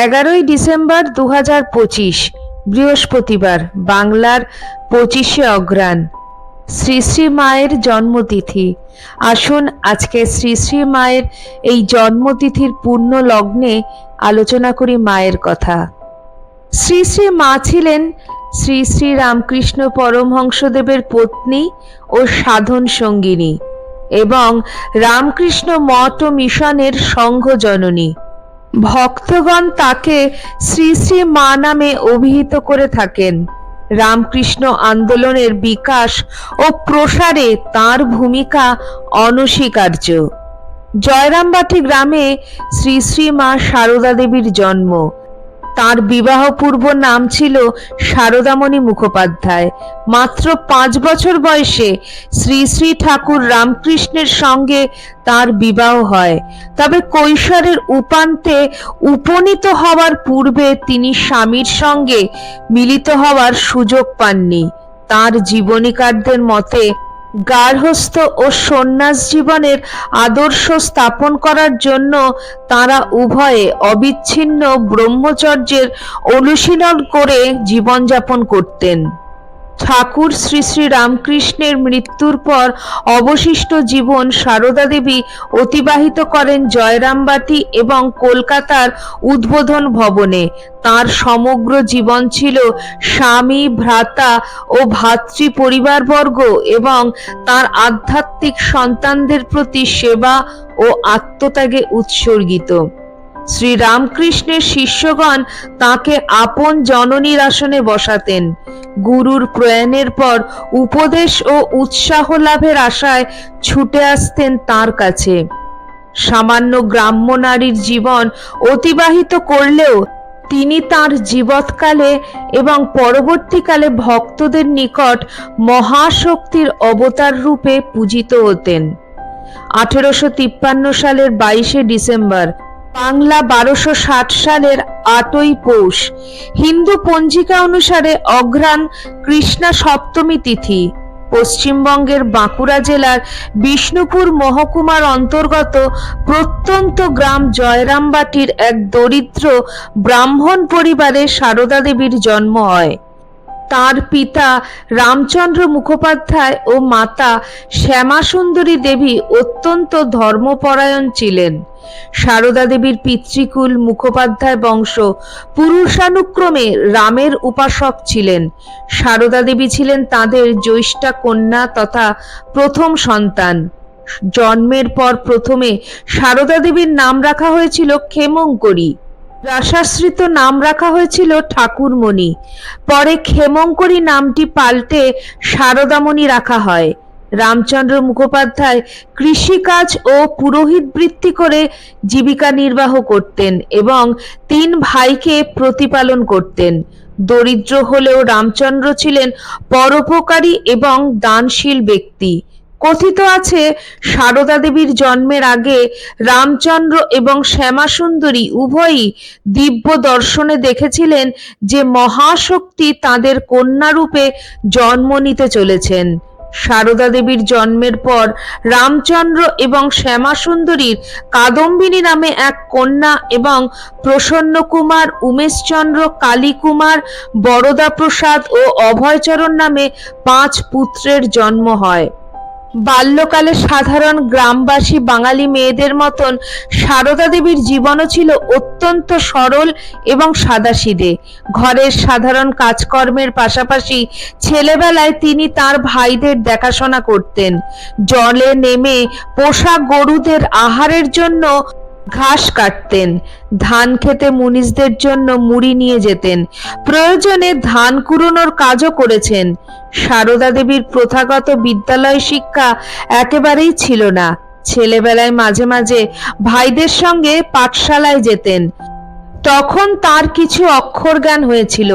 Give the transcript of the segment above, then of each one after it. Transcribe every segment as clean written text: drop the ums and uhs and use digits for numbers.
11ই December 2025 বৃহস্পতিবার, বাংলার 25শে অগ্রহায়ণ। শ্রী শ্রী মায়ের জন্মতিথি। আসুন আজকে শ্রী শ্রী মায়ের এই জন্মতিথির পূর্ণ লগ্নে আলোচনা করি মায়ের কথা। শ্রী শ্রী মা ছিলেন শ্রী শ্রী রামকৃষ্ণ পরমহংসদেবের পত্নী ও সাধন সঙ্গিনী এবং রামকৃষ্ণ মঠ ও মিশনের সংঘ জননী। ভক্তগণ তাকে শ্রী শ্রী মা নামে অভিহিত করে থাকেন। রামকৃষ্ণ আন্দোলনের বিকাশ ও প্রসারে তাঁর ভূমিকা অনস্বীকার্য। জয়রামবাটি গ্রামে শ্রী শ্রী মা সারদা দেবীর জন্ম। তাঁর বিবাহপূর্ব নাম ছিল সারদামণি মুখোপাধ্যায়। মাত্র 5 বছর বয়সে শ্রী শ্রী ঠাকুর রামকৃষ্ণের সঙ্গে তাঁর বিবাহ হয়। তবে কৈশোরের উপান্তে উপনীত হওয়ার পূর্বে তিনি স্বামীর সঙ্গে মিলিত হওয়ার সুযোগ পাননি। তাঁর জীবনীকারদের মতে গার্হস্থ্য ও সন্ন্যাস জীবনের আদর্শ স্থাপন করার জন্য তাঁরা উভয়ে অবিচ্ছিন্ন ব্রহ্মচর্যের অনুশীলন করে জীবনযাপন করতেন। ঠাকুর শ্রী শ্রী রামকৃষ্ণের মৃত্যুর পর অবশিষ্ট জীবন সারদা দেবী অতিবাহিত করেন জয়রামবাটি এবং কলকাতার উদ্বোধন ভবনে। তার সমগ্র জীবন ছিল স্বামী, ভ্রাতা ও ভাতৃ পরিবারবর্গ এবং তার আধ্যাত্মিক সন্তানদের প্রতি সেবা ও আত্মত্যাগে উৎসর্গিত। শ্রী রামকৃষ্ণের শিষ্যগণ তাকে আপন জননীর আসনে বসাতেন। গুরুর প্রয়াণের পর উপদেশ ও উৎসাহ লাভের আশায় ছুটে আসতেন তাঁর কাছে। সামান্য গ্রাম্য নারীর জীবন অতিবাহিত করলেও তিনি তাঁর জীবৎকালে এবং পরবর্তীকালে ভক্তদের নিকট মহাশক্তির অবতার রূপে পূজিত হতেন। 1853 সালের 22শে ডিসেম্বর, বাংলা 1260 সালের 8ই পৌষ, হিন্দু পঞ্জিকা অনুসারে অঘ্রাণ কৃষ্ণা সপ্তমী তিথি, পশ্চিমবঙ্গের বাঁকুড়া জেলার বিষ্ণুপুর মহকুমার অন্তর্গত প্রত্যন্ত গ্রাম জয়রামবাটির এক দরিদ্র ব্রাহ্মণ পরিবারে সারদা দেবীর জন্ম হয়। তার পিতা রামচন্দ্র মুখোপাধ্যায় ও মাতা শ্যামাসুন্দরী দেবী অত্যন্ত ধর্মপরায়ণ ছিলেন। সারদা দেবীর পিতৃকুল মুখোপাধ্যায় বংশ পুরুষানুক্রমে রামের উপাসক ছিলেন। সারদা দেবী ছিলেন তাদের জ্যেষ্ঠা কন্যা তথা প্রথম সন্তান। জন্মের পর প্রথমে সারদা দেবীর নাম রাখা হয়েছিল ক্ষেমঙ্করী। রাসাশ্রিত নাম রাখা হয়েছিল ঠাকুরমণি। পরে ক্ষেমঙ্করী নামটি পাল্টে সারদামণি রাখা হয়। রামচন্দ্র মুখোপাধ্যায় কৃষিকাজ ও পুরোহিত বৃত্তি করে জীবিকা নির্বাহ করতেন এবং 3 ভাইকে প্রতিপালন করতেন। দরিদ্র হলেও রামচন্দ্র ছিলেন পরোপকারী এবং দানশীল ব্যক্তি। কথিত আছে সারদা দেবীর জন্মের আগে রামচন্দ্র এবং শ্যামাসুন্দরী উভয়ই দিব্য দর্শনে দেখেছিলেন যে মহাশক্তি তাদের কন্যারূপে জন্ম নিতে চলেছেন। সারদা দেবীর জন্মের পর রামচন্দ্র এবং শ্যামাসুন্দরীর কাদম্বিনী নামে এক কন্যা এবং প্রসন্ন কুমার, উমেশচন্দ্র, কালীকুমার, বরদা প্রসাদ ও অভয়চরণ নামে 5 পুত্রের জন্ম হয়। বাল্যকালে সাধারণ গ্রামবাসী বাঙালি মেয়েদের মতন সারদা দেবীর জীবনও ছিল অত্যন্ত সরল এবং সাদাসিধে। ঘরের সাধারণ কাজকর্মের পাশাপাশি ছেলেবেলায় তিনি তার ভাইদের দেখাশোনা করতেন। জলে নেমে পোষা গরুদের আহারের জন্য ঘাস কাটতেন। ধান খেতে মুনিশদের জন্য মুড়ি নিয়ে যেতেন। প্রয়োজনে ধান কুড়োনোর কাজও করেছেন। সারদা দেবীর প্রথাগত বিদ্যালয় শিক্ষা একেবারেই ছিল না। ছেলেবেলায় মাঝে মাঝে ভাইদের সঙ্গে পাঠশালায় যেতেন। তখন তার কিছু অক্ষর জ্ঞান হয়েছিল।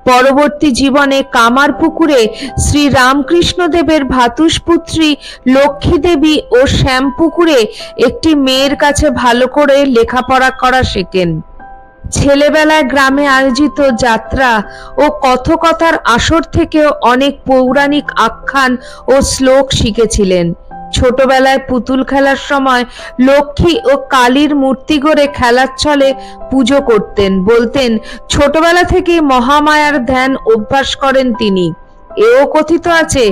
পরবর্তী জীবনে কামারপুকুরে শ্রী রামকৃষ্ণদেবের ভাতুষপুত্রী লক্ষ্মী দেবী ও শ্যামপুকুরে একটি মেয়ের কাছে ভালো করে লেখাপড়া করা শেখেন। ছেলেবেলায় গ্রামে আয়োজিত যাত্রা ও কথকথার আসর থেকেও অনেক পৌরাণিক আখ্যান ও শ্লোক শিখেছিলেন। ছোটবেলায় পুতুল খেলার সময় লক্ষ্মী ও কালীর মূর্তি গড়ে খেলার ছলে পুজো করতেন। বলতেন ছোটবেলা থেকেই মহামায়ার ধ্যান অভ্যাস করেন তিনি। এও কথিত আছে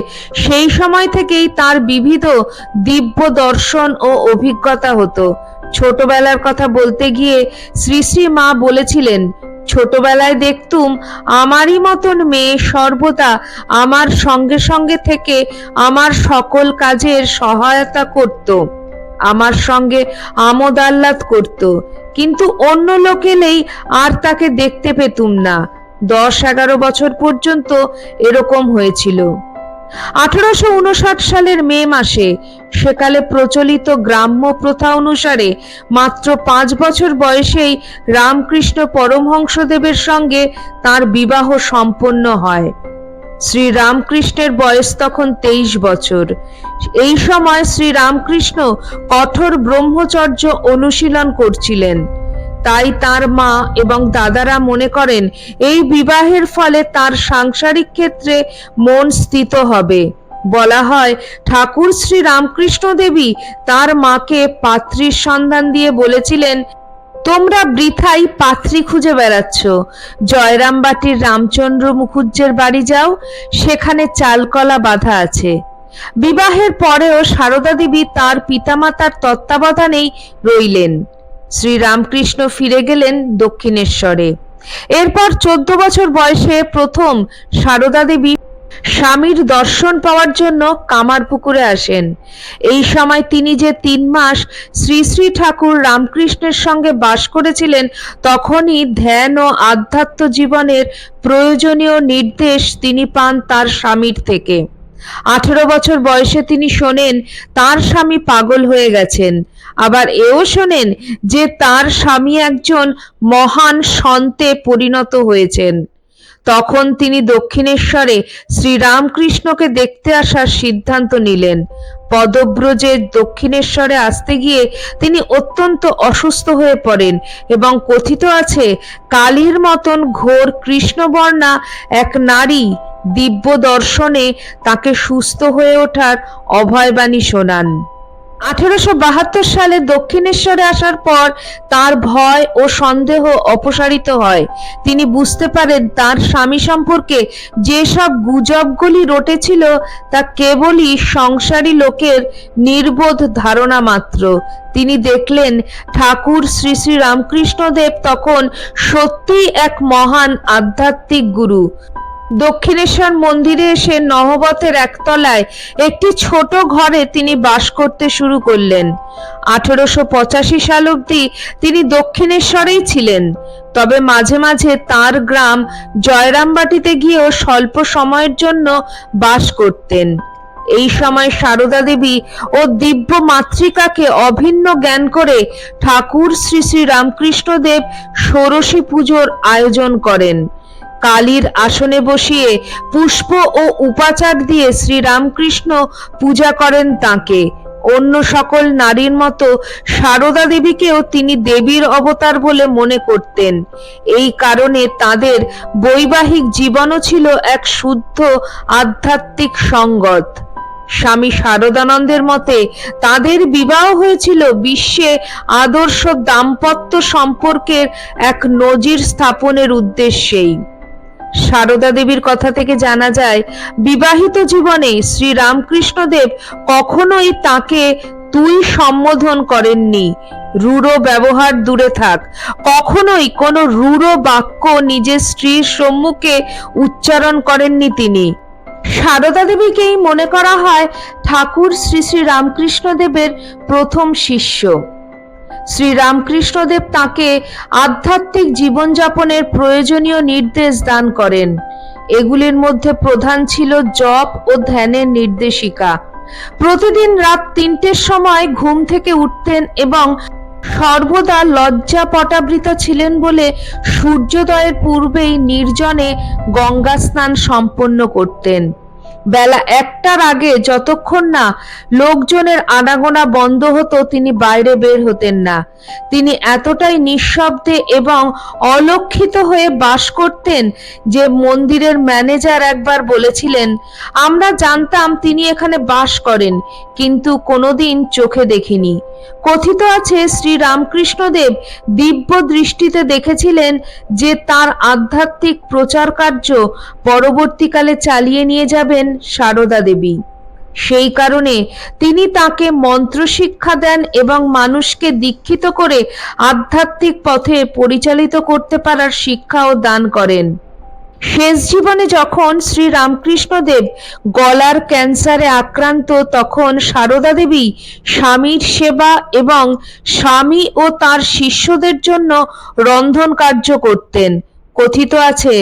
সেই সময় থেকেই তার বিবিধ দিব্য দর্শন ও অভিজ্ঞতা হতো। ছোটবেলার কথা বলতে গিয়ে শ্রী শ্রী মা বলেছিলেন, ছোটবেলায় দেখতুম আমারই মতন মেয়ে সর্বদা আমার সঙ্গে সঙ্গে থেকে আমার সকল কাজের সহায়তা করত, আমার সঙ্গে আমোদ আহ্লাদ করত, কিন্তু অন্য লোক এলেই আর তাকে দেখতে পেতুম না। 10-11 বছর পর্যন্ত এরকম হয়েছিল। 1859 সালের মে মাসে সেকালে প্রচলিত গ্রাম্য প্রথা অনুসারে মাত্র 5 বছর বয়সেই রামকৃষ্ণ পরমহংসদেবের সঙ্গে তার বিবাহ সম্পন্ন হয়। শ্রী রামকৃষ্ণের বয়স তখন 23 বছর। এই সময় শ্রী রামকৃষ্ণ কঠোর ব্রহ্মচর্য অনুশীলন করছিলেন। তাই তার মা এবং দাদারা মনে করেন এই বিবাহের ফলে তার সাংসারিক ক্ষেত্রে মন স্থিত হবে। বলা হয় ঠাকুর শ্রী রামকৃষ্ণ দেবী তার মাকে পাত্রীর সন্ধান দিয়ে বলেছিলেন, তোমরা বৃথাই পাত্রী খুঁজে বেড়াচ্ছ, জয়রামবাটির রামচন্দ্র মুখুজ্জের বাড়ি যাও, সেখানে চালকলা বাঁধা আছে। বিবাহের পরেও সারদা দেবী তার পিতামাতার তত্ত্বাবধানেই রইলেন। শ্রী রামকৃষ্ণ ফিরে গেলেন দক্ষিণেশ্বরে। এরপর 14 বছর বয়সে প্রথম সারদা দেবী স্বামীর দর্শন পাওয়ার জন্য কামারপুকুরে আসেন। এই সময় তিনি যে 3 মাস শ্রী শ্রী ঠাকুর রামকৃষ্ণের সঙ্গে বাস করেছিলেন, তখনই ধ্যান ও আধ্যাত্ম জীবনের প্রয়োজনীয় নির্দেশ তিনি পান তার স্বামীর থেকে। 18 বছর বয়সে তিনি শোনেন তার স্বামী পাগল হয়ে গেছেন। আবার এও শোনেন যে তার স্বামী একজন মহান সন্তে পরিণত হয়েছেন। তখন তিনি দক্ষিণেশ্বরে শ্রী রামকৃষ্ণকে দেখতে আসার সিদ্ধান্ত নিলেন। পদব্রজে দক্ষিণেশ্বরে আসতে গিয়ে তিনি অত্যন্ত অসুস্থ হয়ে পড়েন এবং কথিত আছে কালীর মতন ঘোর কৃষ্ণবর্ণা এক নারী দিব্য দর্শনে তাকে সুস্থ হয়ে ওঠার অভয়বাণী শোনান। 1872 সালে দক্ষিণেশ্বরে আসার পর তার ভয় ও সন্দেহ অপসারিত হয়। তিনি বুঝতে পারেন তার স্বামী সম্পর্কে যেসব গুজবগুলি রটেছিল তা কেবলই সংসারী লোকের নির্বোধ ধারণা মাত্র। তিনি দেখলেন ঠাকুর শ্রী শ্রী রামকৃষ্ণদেব তখন সত্যিই এক মহান আধ্যাত্মিক গুরু। দক্ষিণেশ্বর মন্দিরে এসে নহবতের একতলায় একটি ছোট ঘরে তিনি বাস করতে শুরু করলেন। 1885 সাল অবধি তিনি দক্ষিণেশ্বরেই ছিলেন। তবে মাঝে মাঝে তার গ্রাম জয়রামবাটিতে গিয়েও স্বল্প সময়ের জন্য বাস করতেন। এই সময় সারদা দেবী ও দিব্য মাতৃকাকে অভিন্ন জ্ঞান করে ঠাকুর শ্রী শ্রী রামকৃষ্ণদেব ষোড়শী পুজোর আয়োজন করেন। কালীর আসনে বসিয়ে পুষ্প ও উপাচার দিয়ে শ্রী রামকৃষ্ণ পূজা করেন তাঁকে। অন্য সকল নারীর মতো সারদা দেবীকেও তিনি দেবীর অবতার বলে মনে করতেন। এই কারণে তাদের বৈবাহিক জীবনও ছিল এক শুদ্ধ আধ্যাত্মিক সঙ্গত। স্বামী শারদানন্দের মতে তাদের বিবাহ হয়েছিল বিশ্বে আদর্শ দাম্পত্য সম্পর্কের এক নজির স্থাপনের উদ্দেশ্যেই। সারদা দেবীর কথা থেকে জানা যায় বিবাহিত জীবনে শ্রী রামকৃষ্ণদেব কখনোই তাকে তুই সম্বোধন করেননি। রূঢ় ব্যবহার দূরে থাক, কখনোই কোনো রূঢ় বাক্য নিজের স্ত্রীর সম্মুখে উচ্চারণ করেননি তিনি। সারদা দেবীকেই মনে করা হয় ঠাকুর শ্রী শ্রী রামকৃষ্ণদেবের প্রথম শিষ্য। শ্রী রামকৃষ্ণদেব তাকে আধ্যাত্মিক জীবনযাপনের প্রয়োজনীয় নির্দেশ দান করেন। এগুলির মধ্যে প্রধান ছিল জপ ও ধ্যানের নির্দেশিকা। প্রতিদিন রাত 3টের সময় ঘুম থেকে উঠতেন এবং সর্বদা লজ্জা পটাবৃত ছিলেন বলে সূর্যোদয়ের পূর্বেই নির্জনে গঙ্গা স্নান সম্পন্ন করতেন। বেলা 1টার আগে যতক্ষণ না লোকজনের আনাগোনা বন্ধ হতো তিনি বাইরে বের হতেন না। তিনি এতটাই নিঃশব্দে এবং অলক্ষিত হয়ে বাস করতেন যে মন্দিরের ম্যানেজার একবার বলেছিলেন, আমরা জানতাম তিনি এখানে বাস করেন, কিন্তু কোনোদিন চোখে দেখিনি। কথিত আছে শ্রী রামকৃষ্ণদেব দিব্য দৃষ্টিতে দেখেছিলেন যে তার আধ্যাত্মিক প্রচার কার্য পরবর্তীকালে চালিয়ে নিয়ে যাবেন সারদা দেবী। সেই কারণে তিনি তাকে মন্ত্র শিক্ষা দেন এবং মানুষকে দীক্ষিত করে আধ্যাত্মিক পথে পরিচালিত করতে পারার শিক্ষাও দান করেন। শেষ জীবনে যখন শ্রী রামকৃষ্ণদেব গলার ক্যান্সারে আক্রান্ত, তখন সারদা দেবী স্বামীর সেবা এবং স্বামী ও তার শিষ্যদের জন্য রন্ধন কার্য করতেন। কথিত আছে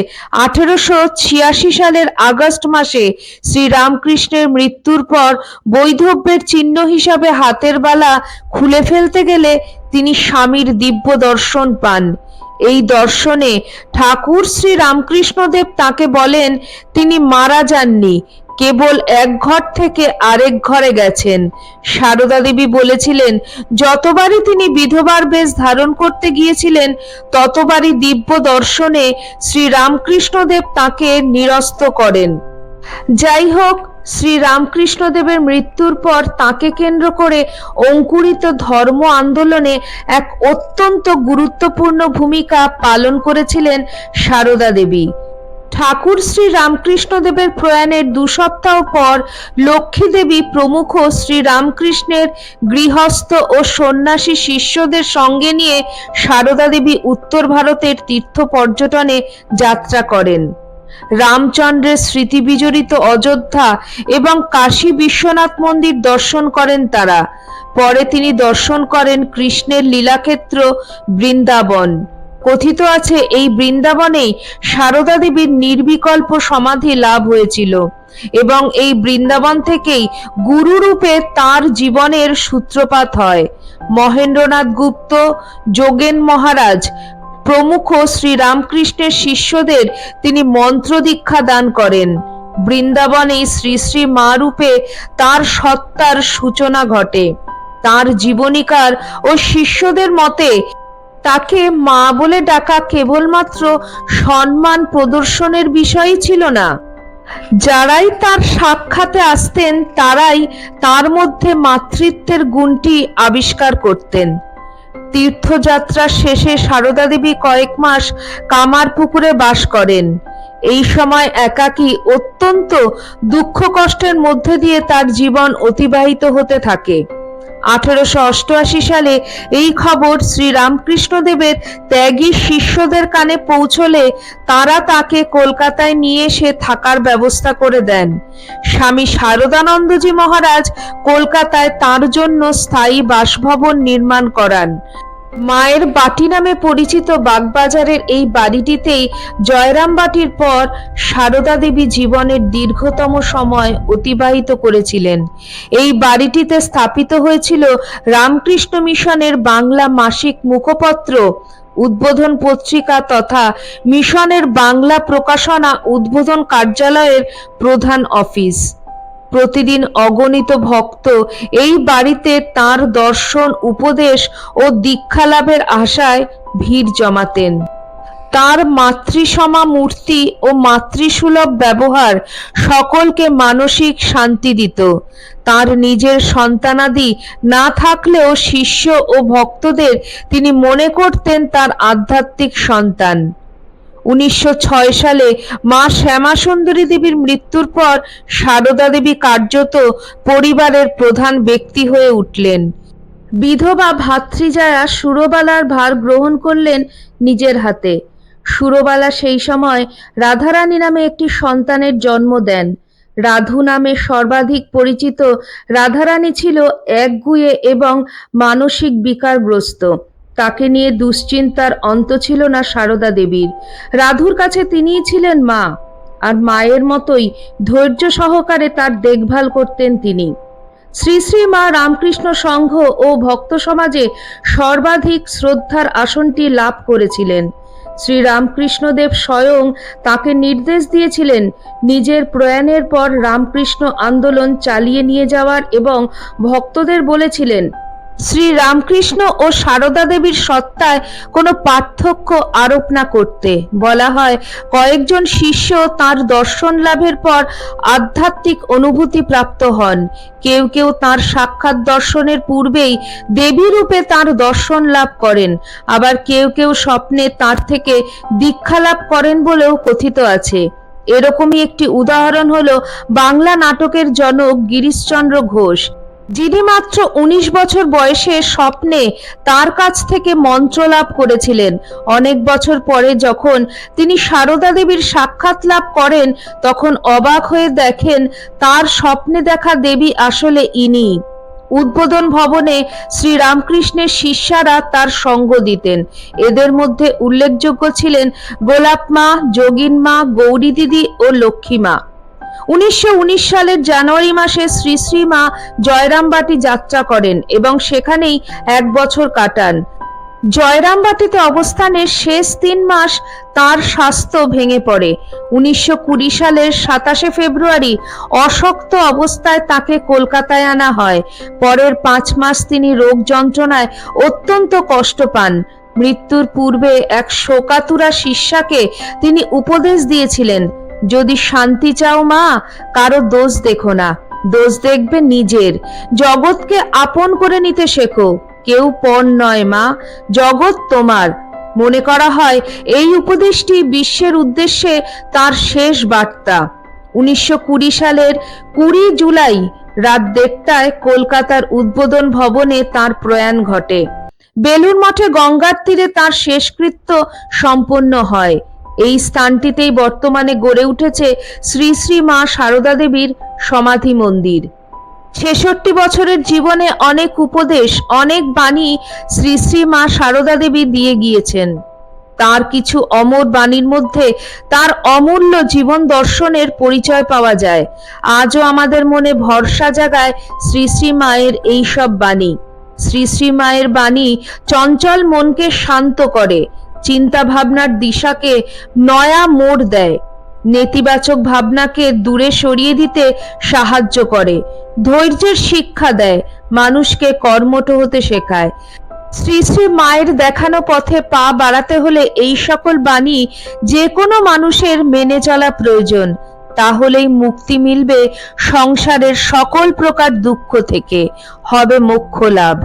1886 সালের আগস্ট মাসে শ্রী রামকৃষ্ণের মৃত্যুর পর বৈধব্যের চিহ্ন হিসাবে হাতের বালা খুলে ফেলতে গেলে তিনি স্বামীর দিব্য দর্শন পান। এই দর্শনে ঠাকুর শ্রী রামকৃষ্ণদেব তাকে বলেন তিনি মারা যাননি, কেবল এক ঘর থেকে আরেক ঘরে গেছেন। সারদা দেবী বলেছিলেন যতবারই তিনি বিধবার বেশ ধারণ করতে গিয়েছিলেন ততবারই দিব্য দর্শনে শ্রী রামকৃষ্ণদেব তাকে নিরস্ত করেন। যাই হোক, শ্রী রামকৃষ্ণদেবের মৃত্যুর পর তাকে কেন্দ্র করে অঙ্কুরিত ধর্ম আন্দোলনে এক অত্যন্ত গুরুত্বপূর্ণ ভূমিকা পালন করেছিলেন সারদা দেবী। ঠাকুর শ্রী রামকৃষ্ণদেবের প্রয়াণের 2 সপ্তাহ পর লক্ষ্মী দেবী প্রমুখ শ্রী রামকৃষ্ণের গৃহস্থ ও সন্ন্যাসী শিষ্যদের সঙ্গে নিয়ে সারদা দেবী উত্তর ভারতের তীর্থ পর্যটনে যাত্রা করেন। রামচন্দ্রের স্মৃতি বিজড়িত অযোধ্যা এবং কাশী বিশ্বনাথ মন্দির দর্শন করেন তারা। পরে তিনি দর্শন করেন কৃষ্ণের লীলাক্ষেত্র বৃন্দাবন। কথিত আছে এই বৃন্দাবনেই সারদা দেবীর নির্বিকল্প সমাধি লাভ হয়েছিল এবং এই বৃন্দাবন থেকেই গুরুরূপে তার জীবনের সূত্রপাত হয়। মহেন্দ্রনাথ গুপ্ত, যোগেন মহারাজ প্রমুখ শ্রী রামকৃষ্ণের শিষ্যদের তিনি মন্ত্র দীক্ষা দান করেন। বৃন্দাবনে শ্রী শ্রী মা রূপে তার সত্তার সূচনা ঘটে। তার জীবনীকার ও শিষ্যদের মতে তাকে মা বলে ডাকা কেবলমাত্র সম্মান প্রদর্শনের বিষয়ই ছিল না, যারাই তার সাক্ষাতে আসতেন তারাই তার মধ্যে মাতৃত্বের গুণটি আবিষ্কার করতেন। তীর্থযাত্রার শেষে সারদা দেবী কয়েক মাস কামারপুকুরে বাস করেন। এই সময় একাকী অত্যন্ত দুঃখ কষ্টের মধ্যে দিয়ে তার জীবন অতিবাহিত হতে থাকে। 1888 সালে এই খবর শ্রী রামকৃষ্ণদেবের ত্যাগী শিষ্যদের কানে পৌঁছলে তারা তাকে কলকাতায় নিয়ে এসে থাকার ব্যবস্থা করে দেন। স্বামী শারদানন্দজি মহারাজ কলকাতায় তার জন্য স্থায়ী বাসভবন নির্মাণ করান। মায়ের বাটি নামে পরিচিত বাগবাজারের এই বাড়িটিতেই জয়রাম বাটির পর সারদা দেবী জীবনের দীর্ঘতম সময় অতিবাহিত করেছিলেন। এই বাড়িটিতে স্থাপিত হয়েছিল রামকৃষ্ণ মিশনের বাংলা মাসিক মুখপত্র, উদ্বোধন পত্রিকা তথা মিশনের বাংলা প্রকাশনা উদ্বোধন কার্যালয়ের প্রধান অফিস। প্রতিদিন অগণিত ভক্ত এই বাড়িতে তার দর্শন, উপদেশ ও দীক্ষা লাভের আশায় ভিড় জমাতেন। তার মাতৃসমা মূর্তি ও মাতৃসুলভ ব্যবহার সকলকে মানসিক শান্তি দিত। তার নিজের সন্তানাদি না থাকলেও শিষ্য ও ভক্তদের তিনি মনে করতেন তার আধ্যাত্মিক সন্তান। 1906 সালে মা শ্যামাসুন্দরী দেবীর মৃত্যুর পর সারদা দেবী কার্যত পরিবারের প্রধান ব্যক্তি হয়ে উঠলেন। বিধবা ভাতৃজায়া সুরবালার ভার গ্রহণ করলেন নিজের হাতে। সুরবালা সেই সময় রাধারানী নামে একটি সন্তানের জন্ম দেন। রাধু নামে সর্বাধিক পরিচিত রাধারানী ছিল একগুঁয়ে এবং মানসিক বিকারগ্রস্ত। তাকে নিয়ে দুশ্চিন্তার অন্ত ছিল না সারদা দেবীর। রাধুর কাছে তিনিই ছিলেন মা, আর মায়ের মতোই ধৈর্য সহকারে তার দেখভাল করতেন তিনি। শ্রী শ্রী মা রামকৃষ্ণ সংঘ ও ভক্ত সমাজে সর্বাধিক শ্রদ্ধার আসনটি লাভ করেছিলেন। শ্রী রামকৃষ্ণদেব স্বয়ং তাকে নির্দেশ দিয়েছিলেন নিজের প্রয়াণের পর রামকৃষ্ণ আন্দোলন চালিয়ে নিয়ে যাওয়ার এবং ভক্তদের বলেছিলেন শ্রী রামকৃষ্ণ ও সারদা দেবীর সত্তায় কোনো পার্থক্য আরোপ না করতে। বলা হয় কয়েকজন শিষ্য তার দর্শন লাভের পর আধ্যাত্মিক অনুভূতি প্রাপ্ত হন। কেউ কেউ তার সাক্ষাৎ দর্শনের পূর্বেই দেবী রূপে তার দর্শন লাভ করেন, আবার কেউ কেউ স্বপ্নে তার থেকে দীক্ষা লাভ করেন বলেও কথিত আছে। এরকমই একটি উদাহরণ হলো বাংলা নাটকের জনক গিরিশচন্দ্র ঘোষ, যিনি মাত্র 19 বছর বয়সে স্বপ্নে তার কাছ থেকে মন্ত্র লাভ করেছিলেন। অনেক বছর পরে যখন তিনি সারদা দেবীর সাক্ষাৎ লাভ করেন তখন অবাক হয়ে দেখেন তার স্বপ্নে দেখা দেবী আসলে ইনি। উদ্বোধন ভবনে শ্রী রামকৃষ্ণের শিষ্যারা তার সঙ্গ দিতেন। এদের মধ্যে উল্লেখযোগ্য ছিলেন গোলাপ মা, যোগিন মা, গৌরী দিদি ও লক্ষ্মী মা। 1919 সালের জানুয়ারি মাসে শ্রী শ্রী মা জয়রামবাটি যাত্রা করেন এবং সেখানেই 1 বছর কাটান। জয়রামবাটিতে অবস্থানের শেষ 3 মাস তার স্বাস্থ্য ভেঙে পড়ে। 1920 সালের 27 ফেব্রুয়ারি অশক্ত অবস্থায় তাকে কলকাতায় আনা হয়। পরের 5 মাস তিনি রোগ যন্ত্রণায় অত্যন্ত কষ্ট পান। মৃত্যুর পূর্বে এক শোকাতুরা শিষ্যাকে তিনি উপদেশ দিয়েছিলেন, যদি শান্তি চাও মা, কারো দোষ দেখো না, দোষ দেখবে নিজের। জগৎকে আপন করে নিতে শেখো, কেউ পর নয় মা, জগৎ তোমার। মনে করা হয় এই উপদেশটি বিশ্বের উদ্দেশ্যে তার শেষ বার্তা। 1920 সালের 20 জুলাই রাত 1টায় কলকাতার উদ্বোধন ভবনে তার প্রয়াণ ঘটে। বেলুড় মঠে গঙ্গার তীরে তার শেষকৃত্য সম্পন্ন হয়। এই স্থানটিতেই বর্তমানে গড়ে উঠেছে শ্রী শ্রী মা সারদা দেবীর সমাধি মন্দির। 66 বছরের জীবনে অনেক উপদেশ, অনেক বাণী শ্রী শ্রী মা সারদা দেবী দিয়ে গিয়েছেন। তার কিছু অমর বাণীর মধ্যে তার অমূল্য জীবন দর্শনের পরিচয় পাওয়া যায়। আজও আমাদের মনে ভরসা জাগায় শ্রী শ্রী মায়ের এইসব বাণী। শ্রী শ্রী মায়ের বাণী চঞ্চল মনকে শান্ত করে, চিন্তা ভাবনার দিশাকে নয়া মোড় দেয়, নেতিবাচক ভাবনাকে দূরে সরিয়ে দিতে সাহায্য করে, ধৈর্যের শিক্ষা দেয়, মানুষকে কর্মঠ হতে শেখায়। শ্রী শ্রী মায়ের দেখানো পথে পা বাড়াতে হলে এই সকল বাণী যে কোনো মানুষের মেনে চলা প্রয়োজন। তাহলেই মুক্তি মিলবে সংসারের সকল প্রকার দুঃখ থেকে, হবে মোক্ষ লাভ।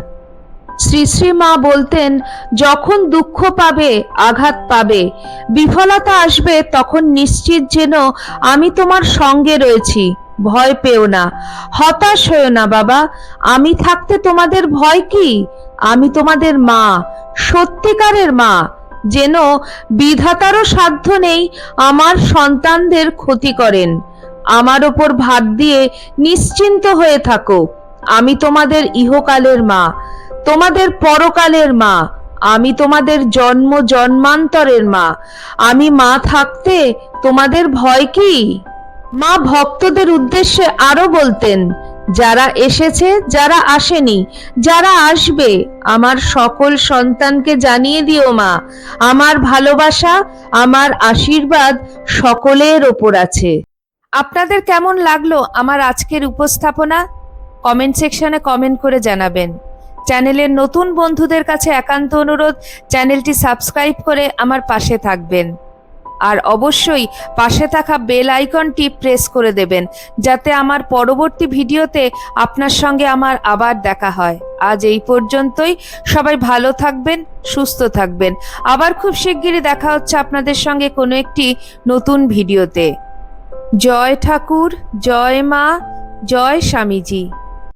শ্রী শ্রী মা বলতেন, যখন দুঃখ পাবে, আঘাত পাবে, বিফলতা আসবে, তখন নিশ্চিত যেন আমি তোমার সঙ্গে রয়েছি, ভয় পেও না, হতাশ হয়েও না বাবা, আমি থাকতে তোমাদের ভয় কি? আমি তোমাদের মা, সত্যিকারের মা। যেন বিধাতারও সাধ্য নেই আমার সন্তানদের ক্ষতি করেন। আমার ওপর ভার দিয়ে নিশ্চিন্ত হয়ে থাকো, আমি তোমাদের ইহকালের মা, তোমাদের পরকালের মা, আমি তোমাদের জন্ম জন্মান্তরের মা। আমি মা থাকতে তোমাদের ভয় কি? মা ভক্তদের উদ্দেশ্যে আরো বলতেন, যারা এসেছে, যারা আসেনি, যারা আসবে, আমার সকল সন্তানকে জানিয়ে দিও মা, আমার ভালোবাসা, আমার আশীর্বাদ সকলের ওপর আছে। আপনাদের কেমন লাগলো আমার আজকের উপস্থাপনা? কমেন্ট সেকশনে কমেন্ট করে জানাবেন। চ্যানেলের নতুন বন্ধুদের কাছে একান্ত অনুরোধ, চ্যানেলটি সাবস্ক্রাইব করে আমার পাশে থাকবেন। আর অবশ্যই পাশে থাকা বেল আইকনটি প্রেস করে দেবেন, যাতে আমার পরবর্তী ভিডিওতে আপনার সঙ্গে আমার আবার দেখা হয়। আজ এই পর্যন্তই। সবাই ভালো থাকবেন, সুস্থ থাকবেন। আবার খুব শিগগিরই দেখা হচ্ছে আপনাদের সঙ্গে কোনো একটি নতুন ভিডিওতে। জয় ঠাকুর, জয় মা, জয় স্বামীজি।